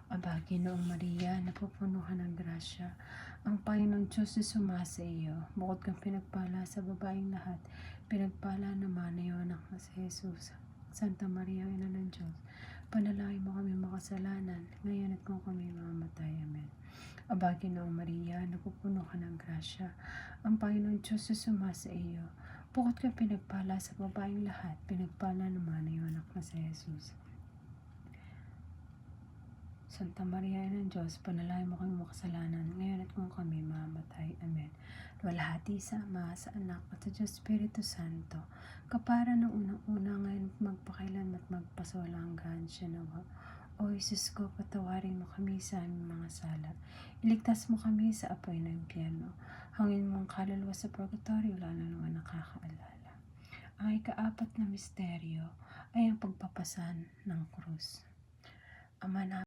Aba, Ginoong Maria, napupunuhan ng grasya, ang Panginoong Diyos ay sumasa iyo. Bukod kang pinagpala sa babaeng lahat, pinagpala naman na iyong anak na si Jesus. Santa Maria, Ina ng Diyos, panalangin mo kami makasalanan, ngayon at kung kami mamamatay. Amen. Aba, Ginoong Maria, napupunuhan ng grasya, ang Panginoong Diyos ay sumasa iyo. Bukod kang pinagpala sa babaeng lahat, pinagpala naman na iyong anak na si Jesus. Santa Maria, Ina ng Diyos, panalangin mo kami makasalanan, ngayon at kung kami mamamatay. Amen. Luwalhati sa Ama, sa Anak, at sa Diyos Espiritu Santo, kapara ng unang-una, ngayon at magpakailan at magpasawalang hanggan siya nawa. O Isus ko, patawarin mo kami sa aming mga sala. Iligtas mo kami sa apoy ng impyerno. Hangin mo ang kaluluwa sa purgatorio, lalo naman nakakaalala. Ang ikaapat na misteryo ay ang pagpapasan ng krus. Ama